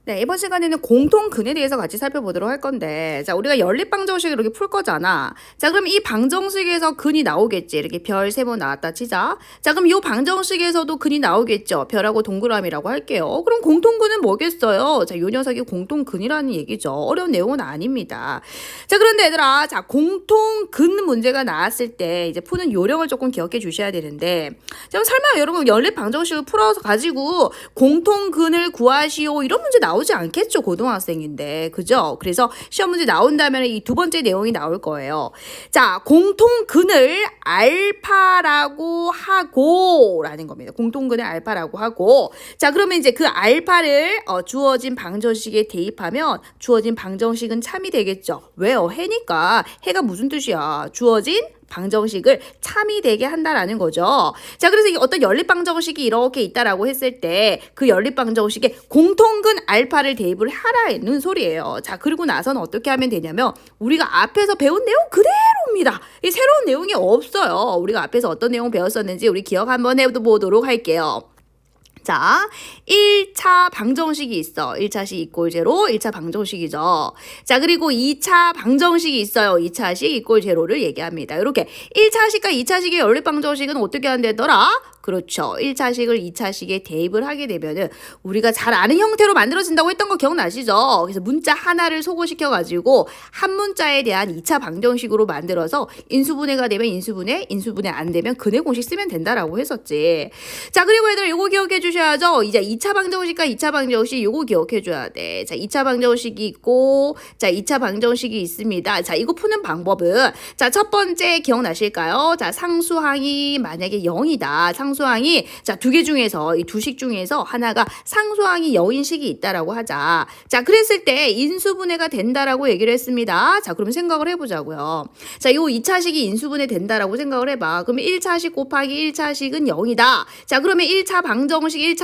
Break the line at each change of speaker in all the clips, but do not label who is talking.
네, 이번 시간에는 공통근에 대해서 같이 살펴보도록 할 건데, 자, 우리가 연립방정식을 이렇게 풀 거잖아. 자, 그럼 이 방정식에서 근이 나오겠지. 이렇게 별 3번 나왔다 치자. 자, 그럼 이 방정식에서도 근이 나오겠죠. 별하고 동그라미라고 할게요. 그럼 공통근은 뭐겠어요? 자, 요 녀석이 공통근이라는 얘기죠. 어려운 내용은 아닙니다. 자, 그런데 얘들아, 자, 공통근 문제가 나왔을 때 이제 푸는 요령을 조금 기억해 주셔야 되는데, 자, 설마 여러분 연립방정식을 풀어서 가지고 공통근을 구하시오 이런 문제 나오지 않겠죠, 고등학생인데. 그죠? 그래서 시험 문제 나온다면 이 두 번째 내용이 나올 거예요. 자, 공통근을 알파라고 하고 라는 겁니다. 공통근을 알파라고 하고, 자, 그러면 이제 그 알파를 주어진 방정식에 대입하면 주어진 방정식은 참이 되겠죠. 왜요? 해니까. 해가 무슨 뜻이야? 주어진 방정식을 참이 되게 한다라는 거죠. 자, 그래서 어떤 연립방정식이 이렇게 있다라고 했을 때 그 연립방정식에 공통근 알파를 대입을 하라는 소리예요. 자, 그리고 나서는 어떻게 하면 되냐면 우리가 앞에서 배운 내용 그대로입니다. 이 새로운 내용이 없어요. 우리가 앞에서 어떤 내용 배웠었는지 우리 기억 한번 해보도록 할게요. 자, 1차 방정식이 있어. 1차식 이꼴 제로, 1차 방정식이죠. 자, 그리고 2차 방정식이 있어요. 2차식 이꼴 제로를 얘기합니다. 이렇게 1차식과 2차식의 연립방정식은 어떻게 한다더라? 그렇죠. 1차식을 2차식에 대입을 하게 되면은 우리가 잘 아는 형태로 만들어진다고 했던 거 기억나시죠? 그래서 문자 하나를 소거시켜가지고 한 문자에 대한 2차 방정식으로 만들어서 인수분해가 되면 인수분해, 인수분해 안 되면 근해 공식 쓰면 된다라고 했었지. 자, 그리고 얘들 이거 기억해 주셔야죠. 이제 2차 방정식과 2차 방정식 이거 기억해 줘야 돼. 자, 2차 방정식이 있고, 자, 2차 방정식이 있습니다. 자, 이거 푸는 방법은, 자, 첫 번째 기억나실까요? 자, 상수항이 만약에 0이다. 상수항이, 자, 두 개 중에서, 이 두 식 중에서 하나가 상수항이 0인 식이 있다라고 하자. 자, 그랬을 때 인수분해가 된다라고 얘기를 했습니다. 자, 그럼 생각을 해보자고요. 자, 요 2차식이 인수분해 된다라고 생각을 해봐. 그러면 1차식 곱하기 1차식은 0이다. 자, 그러면 1차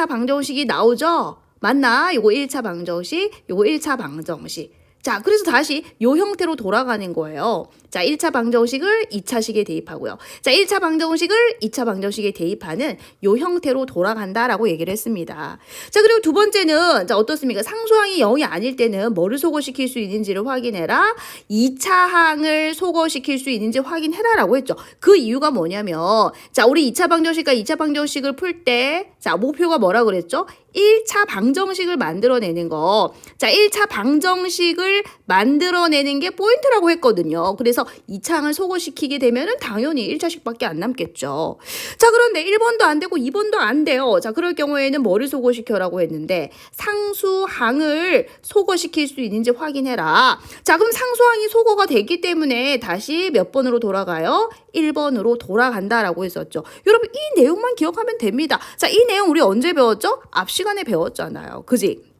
방정식이 나오죠? 맞나? 요거 1차 방정식, 요거 1차 방정식. 자, 그래서 다시 요 형태로 돌아가는 거예요. 자, 1차 방정식을 2차식에 대입하고요. 자, 1차 방정식을 2차 방정식에 대입하는 요 형태로 돌아간다라고 얘기를 했습니다. 자, 그리고 두 번째는, 자, 어떻습니까? 상수항이 0이 아닐 때는 뭐를 소거시킬 수 있는지를 확인해라. 2차항을 소거시킬 수 있는지 확인해라라고 했죠. 그 이유가 뭐냐면, 자, 우리 2차 방정식과 2차 방정식을 풀 때, 자, 목표가 뭐라 그랬죠? 1차 방정식을 만들어내는 거. 자, 1차 방정식을 만들어내는 게 포인트라고 했거든요. 그래서 2차항을 소거시키게 되면은 당연히 1차식밖에 안 남겠죠. 자, 그런데 1번도 안 되고 2번도 안 돼요. 자, 그럴 경우에는 뭐를 소거시켜라고 했는데 상수항을 소거시킬 수 있는지 확인해라. 자, 그럼 상수항이 소거가 됐기 때문에 다시 몇 번으로 돌아가요? 1번으로 돌아간다라고 했었죠. 여러분, 이 내용만 기억하면 됩니다. 자, 이 내용 우리 언제 배웠죠? 앞 시간에 배웠잖아요. 그지?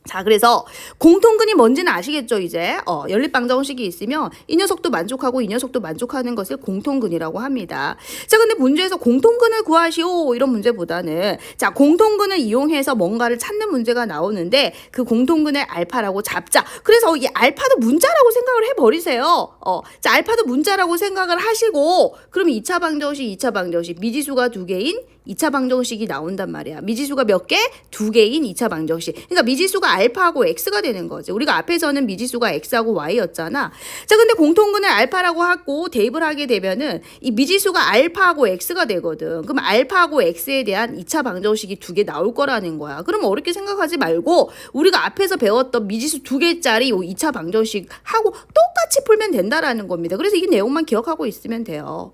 자, 그래서 공통근이 뭔지는 아시겠죠, 이제? 연립방정식이 있으면 이 녀석도 만족하고 이 녀석도 만족하는 것을 공통근이라고 합니다. 자, 근데 문제에서 공통근을 구하시오 이런 문제보다는, 자, 공통근을 이용해서 뭔가를 찾는 문제가 나오는데 그 공통근을 알파라고 잡자. 그래서 이 알파도 문자라고 생각을 해버리세요. 자, 알파도 문자라고 생각을 하시고, 그럼 2차 방정식, 2차 방정식, 미지수가 2개인 2차 방정식이 나온단 말이야. 미지수가 몇 개? 2개인 2차 방정식. 그러니까 미지수가 알파하고 x가 되는 거지. 우리가 앞에서는 미지수가 x하고 y였잖아. 자, 근데 공통근을 알파라고 하고 대입을 하게 되면은 이 미지수가 알파하고 x가 되거든. 그럼 알파하고 x에 대한 2차 방정식이 2개 나올 거라는 거야. 그럼 어렵게 생각하지 말고 우리가 앞에서 배웠던 미지수 2개짜리 요 2차 방정식하고 똑같이 풀면 된다라는 겁니다. 그래서 이 내용만 기억하고 있으면 돼요.